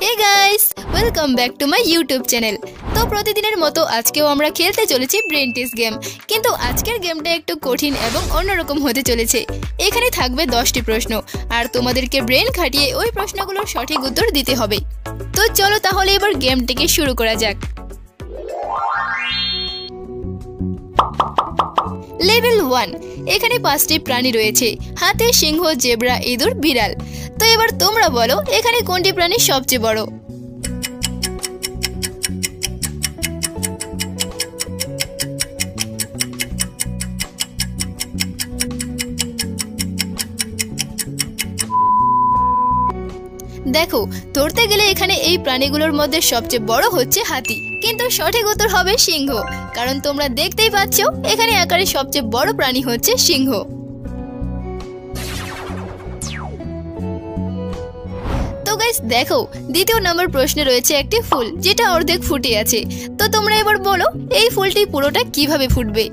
Hey guys, welcome back to my YouTube channel. তো প্রতিদিনের মতো আজকেও আমরা খেলতে চলেছি ব্রেন টেস্ট গেম, কিন্তু আজকের গেমটা একটু কঠিন এবং অন্যরকম হতে চলেছে। এখানে থাকবে 10টি প্রশ্ন, আর তোমাদেরকে ব্রেন খাটিয়ে ওই প্রশ্নগুলোর সঠিক উত্তর দিতে হবে। তো চলো তাহলে এবার গেমটিকে শুরু করা যাক। লেভেল 1, এখানে 5টি প্রাণী রয়েছে: হাতি, সিংহ, জেব্রা, ইঁদুর, বিড়াল। তো এবার তোমরা বলো এখানে কোনটি প্রাণী সবচেয়ে বড়? দেখো, ধরতে গেলে এখানে এই প্রাণীগুলোর মধ্যে সবচেয়ে বড় হচ্ছে হাতি, কিন্তু সঠিক উত্তর হবে সিংহ, কারণ তোমরা দেখতেই পাচ্ছ এখানে আকারে সবচেয়ে বড় প্রাণী হচ্ছে সিংহ। তো গাইস দেখো, দ্বিতীয় নম্বর প্রশ্নে রয়েছে একটি ফুল যেটা অর্ধেক ফুটে আছে। তো তোমরা এবার বলো এই ফুলটি পুরোটা কিভাবে ফুটবে?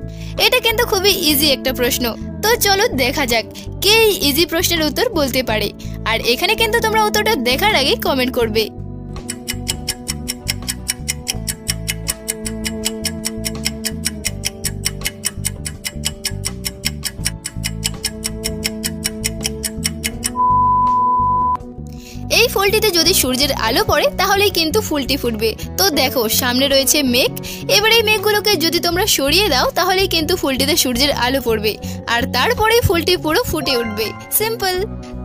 এটা কিন্তু খুবই ইজি একটা প্রশ্ন। তো চলো দেখা যাক কে এই ইজি প্রশ্নের উত্তর বলতে পারে। আর এখানে কিন্তু তোমরা উত্তরটা দেখার আগে কমেন্ট করবে। এই ফুলটিতে যদি সূর্যের আলো পড়ে তাহলেই কিন্তু ফুলটি ফুটবে। তো দেখো সামনে রয়েছে মেঘ, এবার এই মেঘগুলোকে যদি তোমরা সরিয়ে দাও তাহলেই কিন্তু ফুলটিতে সূর্যের আলো পড়বে, আর তারপরেই ফুলটি পুরো ফুটে উঠবে। সিম্পল।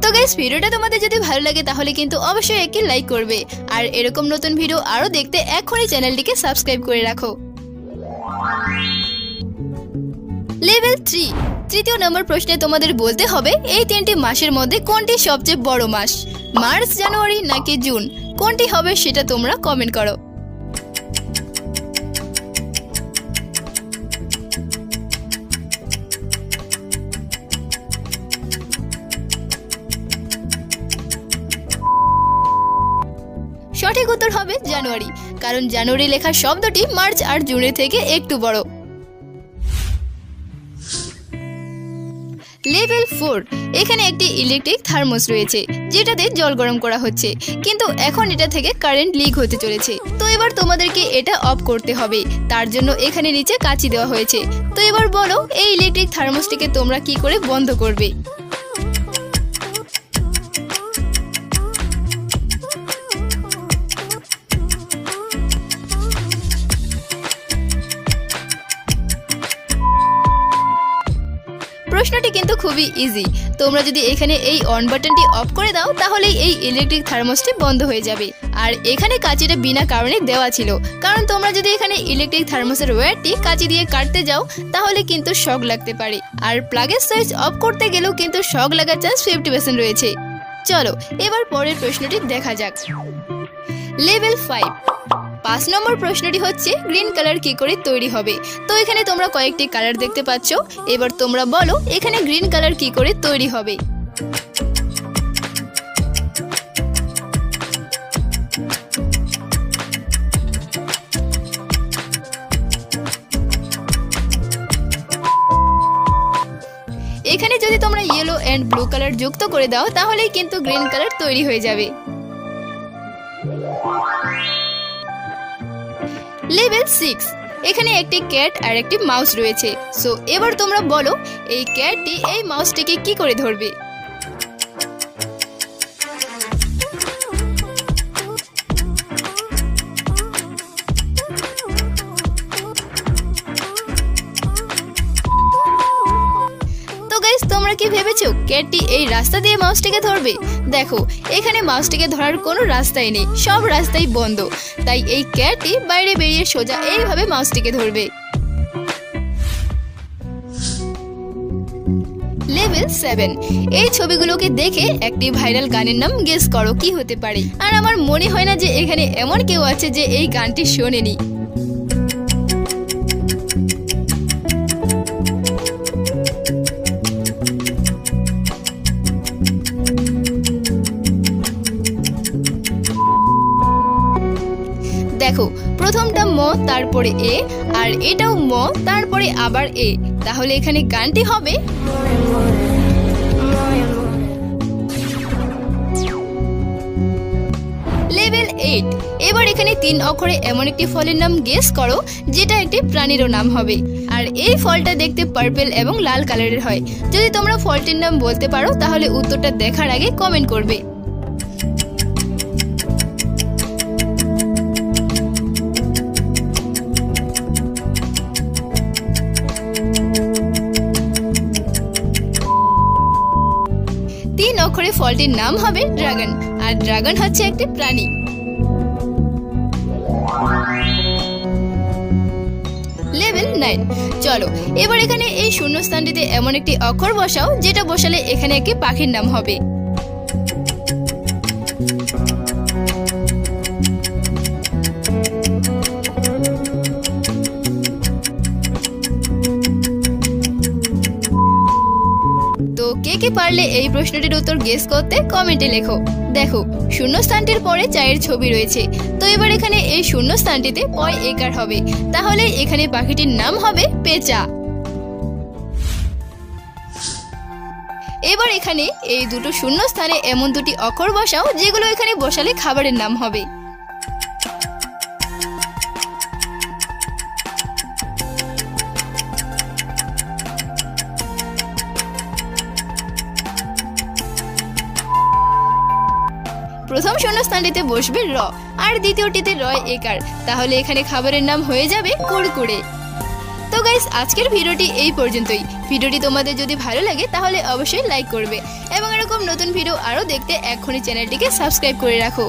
তো গাইস, ভিডিওটা তোমাদের যদি ভালো লাগে তাহলে কিন্তু অবশ্যই একটি লাইক করবে, আর এরকম নতুন ভিডিও আরো দেখতে এখনই চ্যানেলটিকে সাবস্ক্রাইব করে রাখো। লেভেল 3, তৃতীয় নম্বর প্রশ্নে তোমাদের বলতে হবে এই 3টি মাসের মধ্যে কোনটি সবচেয়ে বড় মাস? মার্চ, জানুয়ারি নাকি জুন? কোনটি হবে সেটা তোমরা কমেন্ট করো। সঠিক উত্তর হবে জানুয়ারি, কারণ জানুয়ারি লেখা শব্দটি মার্চ আর জুনের থেকে একটু বড়। লেভেল 4, এখানে একটি ইলেকট্রিক থার্মোস রয়েছে যেটাতে জল গরম করা হচ্ছে, কিন্তু এখন এটা থেকে কারেন্ট লিক হতে চলেছে। তো এবার তোমাদেরকে এটা অফ করতে হবে, তার জন্য এখানে নিচে কাঁচি দেওয়া হয়েছে। তো এবার বলো এই ইলেকট্রিক থার্মোসটিকে তোমরা কি করে বন্ধ করবে? প্রশ্নটি কিন্তু খুবই ইজি। তোমরা যদি এখানে এই অন বাটনটি অফ করে দাও তাহলে এই ইলেকট্রিক থার্মোসটি বন্ধ হয়ে যাবে। আর এখানে কাঁচিটা বিনা কারণে দেওয়া ছিল, কারণ তোমরা যদি এখানে ইলেকট্রিক থার্মোসের ওয়্যারটি কাঁচি দিয়ে কাটতে যাও তাহলে কিন্তু শক লাগতে পারে, আর প্লাগের সুইচ অফ করতে গেলেও কিন্তু শক লাগার চান্স 50% রয়েছে। চলো এবার পরের প্রশ্নটি দেখা যাক। লেভেল 5, 5 নম্বর প্রশ্নটি হচ্ছে গ্রিন কালার কি করে তৈরি হবে? তো এখানে তোমরা কয়েকটি কালার দেখতে পাচ্ছ, এবার তোমরা বলো এখানে গ্রিন কালার কি করে তৈরি হবে? এখানে যদি তোমরা ইয়েলো এন্ড ব্লু কালার যুক্ত করে দাও তাহলেই কিন্তু গ্রিন কালার তৈরি হয়ে যাবে। লেভেল 6, এখানে একটি ক্যাট আর একটি মাউস রয়েছে। সো এবার তোমরা বলো এই ক্যাটটি এই মাউসটিকে কি করে ধরবে? তো গাইস, তোমরা কি ভেবেছো ক্যাটটি এই রাস্তা দিয়ে মাউসটিকে ধরবে? দেখো এখানে মাউসটিকে ধরার কোনো রাস্তাই নেই, সব রাস্তাই বন্ধ। তাই এই ক্যাটটি বাইরে বেরিয়ে সোজা এইভাবে মাউসটিকে ধরবে। লেভেল 7, এই ছবিগুলোকে দেখে একটি ভাইরাল গানের নাম গেস করো কি হতে পারে। আর আমার মনে হয় না যে এখানে এমন কেউ আছে যে এই গানটি শোনেনি। দেখো প্রথমটা ম, তারপরে এ, আর এটাও ম, তারপরে আবার এ, তাহলে এখানে গানটি হবে লেভেল লেভেল 8। এবার এখানে 3 অক্ষরে এমন একটি ফলের নাম গেস করো যেটা একটি প্রাণীরও নাম হবে। আর এই ফলটা দেখতে পার্পল এবং লাল কালারের হয়। যদি তোমরা ফলটির নাম বলতে পারো তাহলে উত্তরটা দেখার আগে কমেন্ট করবে। তিন অক্ষরে ফলটির নাম হবে ড্রাগন, আর ড্রাগন হচ্ছে একটি প্রাণী। লেভেল 9। চলো এবার এখানে এই শূন্যস্থানটিতে এমন একটি অক্ষর বসাও যেটা বসালে এখানে একটি পাখির নাম হবে। তো কে পারলে এই প্রশ্নটির উত্তর গেস করতে কমেন্টে লেখো। দেখো শূন্যস্থানটির পরে চায়ের ছবি রয়েছে, তো এবার এখানে এই শূন্যস্থানটিতে পয় একার হবে, তাহলে এখানে পাখিটির নাম হবে পেঁচা। এবার এখানে এই দুটো শূন্যস্থানে এমন দুটি অক্ষর বসাও যেগুলো এখানে বসালে খাবারের নাম হবে। প্রথম শূন্যস্থানটিতে বসবে র, আর দ্বিতীয়টিতে রয় একার, তাহলে এখানে খাবারের নাম হয়ে যাবে কুড়কুড়ে। তো গাইস আজকের ভিডিওটি এই পর্যন্তই। ভিডিওটি তোমাদের যদি ভালো লাগে তাহলে অবশ্যই লাইক করবে এবং এরকম নতুন ভিডিও আরও দেখতে এক্ষুনি চ্যানেলটিকে সাবস্ক্রাইব করে রাখো।